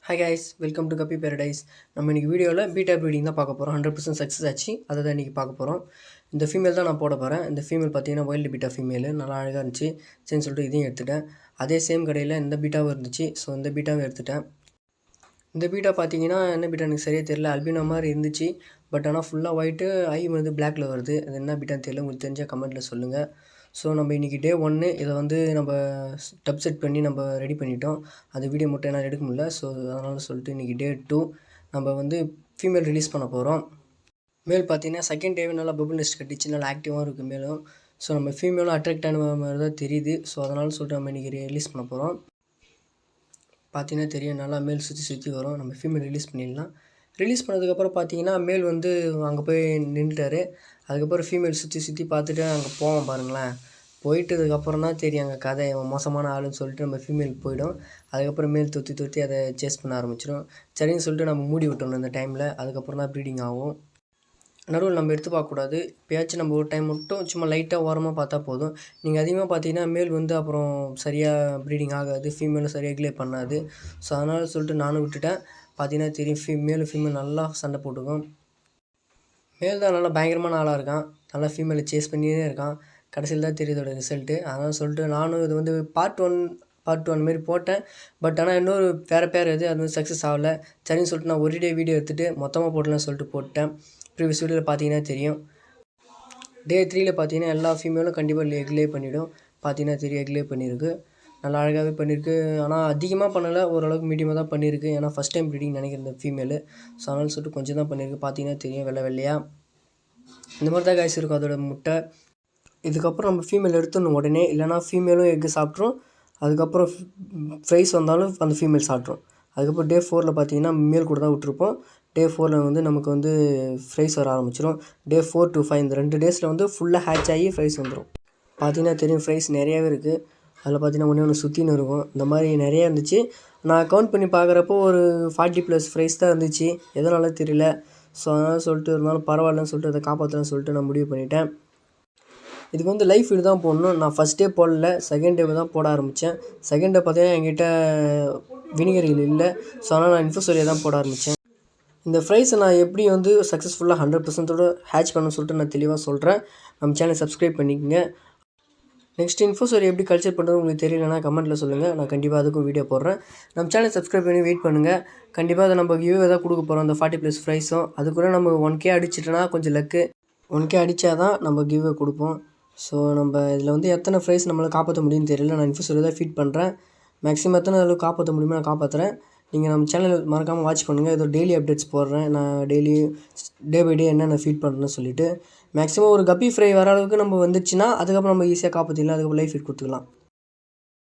Hi guys, welcome to கப்பி paradise. நம்ம இன்றைக்கி வீடியோவில் பீட்டா ப்ரீடிங் தான் பார்க்க போகிறோம். 100% சக்ஸஸ் ஆச்சு. அதை தான் இன்றைக்கி பார்க்க போகிறோம். இந்த ஃபீமேல் தான் நான் போட போகிறேன். இந்த ஃபீமேல் பார்த்தீங்கன்னா வைல்டு பீட்டா ஃபீமேலு, நல்லா அழகாக இருந்துச்சு. சரின்னு சொல்லிட்டு இதையும் எடுத்துட்டேன். அதே சேம் கடையில் இந்த பீட்டாவும் இருந்துச்சு. ஸோ இந்த பீட்டாவும் எடுத்துட்டேன். இந்த பீட்டா பார்த்தீங்கன்னா என்ன பீட்டா எனக்கு சரியாக தெரியல. அல்பினோ மாதிரி இருந்துச்சு. பட் ஆனால் ஃபுல்லாக ஒயிட்டு, ஐ வந்து பிளாக்ல வருது. அது என்ன பீட்டான்னு தெரியல. உங்களுக்கு தெரிஞ்சால் கமெண்ட்டில் சொல்லுங்கள். ஸோ நம்ம இன்றைக்கி டே 1 இதை வந்து நம்ம டப் செட் பண்ணி நம்ம ரெடி பண்ணிட்டோம். அந்த வீடியோ மட்டும் என்னால் எடுக்க முடியல. ஸோ அதனால் சொல்லிட்டு இன்றைக்கி டே 2 நம்ம வந்து ஃபீமேல் ரிலீஸ் பண்ண போகிறோம். மேல் பார்த்தீங்கன்னா செகண்ட் டேவே நல்லா பபுள் நெஸ்ட் கட்டிச்சு, நல்லா ஆக்டிவாகவும் இருக்குது மேலும். ஸோ நம்ம ஃபீமேலும் அட்ராக்ட் ஆன மாதிரி தான் தெரியுது. ஸோ அதனால் சொல்லிட்டு நம்ம இன்றைக்கி ரிலீஸ் பண்ண போகிறோம். பார்த்தீங்கன்னா தெரியும், நல்லா மேல் சுற்றி வரும். நம்ம ஃபீமேல் ரிலீஸ் பண்ணிடலாம். ரிலீஸ் பண்ணதுக்கப்புறம் பார்த்தீங்கன்னா மேல் வந்து அங்கே போய் நின்றுட்டார். அதுக்கப்புறம் ஃபீமேல் சுற்றி பார்த்துட்டு அங்கே போவோம் பாருங்களேன். போயிட்டதுக்கப்புறம் தான் தெரியும் அங்கே கதை மோசமான ஆளுன்னு சொல்லிட்டு நம்ம ஃபீமேல் போயிடும். அதுக்கப்புறம் மேல் தொத்தி அதை சேஸ் பண்ண ஆரம்பிச்சிடும். சரின்னு சொல்லிட்டு நம்ம மூடி விட்டோம் இந்த டைமில். அதுக்கப்புறம் தான் ப்ரீடிங் ஆகும். நடுவில் நம்ம எடுத்து பார்க்கக்கூடாது. எப்போயாச்சும் நம்ம ஒரு டைம் மட்டும் சும்மா லைட்டாக ஓரமாக பார்த்தா போதும். நீங்கள் அதிகமாக பார்த்தீங்கன்னா மேல் வந்து அப்புறம் சரியாக ப்ரீடிங் ஆகாது, ஃபீமேலும் சரியாக ரெகுலேட் பண்ணாது. ஸோ அதனால் சொல்லிட்டு நானும் விட்டுட்டேன். பார்த்தீங்கன்னா தெரியும், மேலும் ஃபீமேல் நல்லா சண்டை போட்டுக்கும். மேல் தான் நல்லா பயங்கரமான ஆளாக இருக்கான். நல்லா ஃபீமேலை சேஸ் பண்ணியே இருக்கான். கடைசியில் தான் தெரியுதோட ரிசல்ட்டு. அதனால் சொல்லிட்டு நானும் இது வந்து பார்ட் ஒன் மாரி போட்டேன். பட் ஆனால் இன்னொரு வேறு பேர் அது வந்து சக்ஸஸ் ஆகலை. சரின்னு சொல்லிட்டு நான் ஒரே டே வீடியோ எடுத்துகிட்டு மொத்தமாக போடலாம்னு சொல்லிட்டு போட்டேன். ப்ரீவியஸ் வீடியோவில் பார்த்தீங்கன்னா தெரியும். டே 3ல் பார்த்தீங்கன்னா எல்லா ஃபீமேலும் கண்டிப்பாக எக்லே பண்ணிவிடும். பார்த்தீங்கன்னா தெரியும், எக்லே பண்ணியிருக்கு. நல்லா அழகாகவே பண்ணியிருக்கு. ஆனால் அதிகமாக பண்ணலை, ஓரளவுக்கு மீடியமாக தான் பண்ணியிருக்கு. ஏன்னா ஃபஸ்ட் டைம் ப்ரீடிங் நினைக்கிறேன் இந்த ஃபீமேலு. ஸோ அதனால் சொல்லிட்டு கொஞ்சம் தான் பண்ணியிருக்கு. பார்த்தீங்கன்னா தெரியும், வெள்ளையாக இந்த மாதிரி தான் காய்ஸ் இருக்கும் அதோட முட்டை. இதுக்கப்புறம் நம்ம ஃபீமேல் எடுத்துடணும் உடனே, இல்லைனா ஃபீமேலும் எக்கு சாப்பிட்ரும். அதுக்கப்புறம் ஃப்ரைஸ் வந்தாலும் அந்த ஃபீமேல் சாப்பிட்ரும். அதுக்கப்புறம் டே 4ல் பார்த்தீங்கன்னா மேல் கூட தான் விட்டுருப்போம். டே 4ல் வந்து நமக்கு வந்து ஃப்ரைஸ் வர ஆரம்பிச்சிடும். டே 4 to 5 இந்த 2 டேஸில் வந்து ஃபுல்லாக ஹேட்ச் ஆகி ஃப்ரைஸ் வந்துடும். பார்த்தீங்கன்னா தெரியும், ஃப்ரைஸ் நிறையாவே இருக்குது. அதில் பார்த்தீங்கன்னா ஒன்று சுற்றின்னு இருக்கும். இந்த மாதிரி நிறையா இருந்துச்சு. நான் கவுண்ட் பண்ணி பார்க்குறப்போ ஒரு 40+ ஃப்ரைஸ் தான் இருந்துச்சு. எதனால தெரியல. ஸோ அதனால் சொல்லிட்டு இருந்தாலும் பரவாயில்லன்னு சொல்லிட்டு அதை காப்பாற்றலான்னு சொல்லிட்டு நான் முடிவு பண்ணிட்டேன். இதுக்கு வந்து லைஃப் ஃபீடு தான் போடணும். நான் ஃபஸ்ட் டே போடல, செகண்ட் டே தான் போட ஆரம்பித்தேன். செகண்ட் டே பார்த்தீங்கன்னா என்கிட்ட வினிகர்கள் இல்லை. ஸோ அதனால் நான் இன்ஃபோசோரியா தான் போட ஆரம்பித்தேன். இந்த ஃப்ரைஸை நான் எப்படி வந்து சக்ஸஸ்ஃபுல்லாக 100% ஹேட்ச் பண்ணணும்னு சொல்லிட்டு நான் தெளிவாக சொல்கிறேன். நம்ம சேனலை சப்ஸ்கிரைப் பண்ணிக்கோங்க. நெக்ஸ்ட் இன்ஃபோசோரி எப்படி கல்ச்சர் பண்ணுறது உங்களுக்கு தெரியலனா கமெண்ட்டில் சொல்லுங்கள். நான் கண்டிப்பாக அதுக்கும் வீடியோ போடுறேன். நம்ம சேனலை சப்ஸ்கிரைப் பண்ணி வெயிட் பண்ணுங்கள். கண்டிப்பாக அதை நம்ம கிவ்வே தான் கொடுக்க போகிறோம். அந்த 40+ ஃப்ரைஸும் அதுக்குள்ளே நம்ம 1K அடிச்சிட்டோன்னா கொஞ்சம் லக்கு. 1K அடித்தா தான் நம்ம கிவ்வே கொடுப்போம். ஸோ நம்ம இதில் வந்து எத்தனை ஃப்ரைஸ் நம்மளால் காப்பாற்ற முடியும்னு தெரியல. நான் இன்ஃபோசோரி தான் ஃபீட் பண்ணுறேன். மேக்ஸிமம் எத்தனை அளவு காப்பாற்ற முடியுமோ நான் காப்பாற்றுறேன். நீங்கள் நம்ம சேனல் மறக்காமல் வாட்ச் பண்ணுங்கள். ஏதோ டெய்லி அப்டேட்ஸ் போடுறேன். நான் டெய்லி டே பை டே என்னென்ன ஃபீட் பண்ணுறேன்னு சொல்லிவிட்டு மேக்ஸிமம் ஒரு கப்பி ஃப்ரை வர அளவுக்கு நம்ம வந்துச்சுன்னா அதுக்கப்புறம் நம்ம ஈஸியாக காப்பாற்றிடலாம். அதுக்கப்புறம் லைஃப் ஃபீட் கொடுத்துக்கலாம்.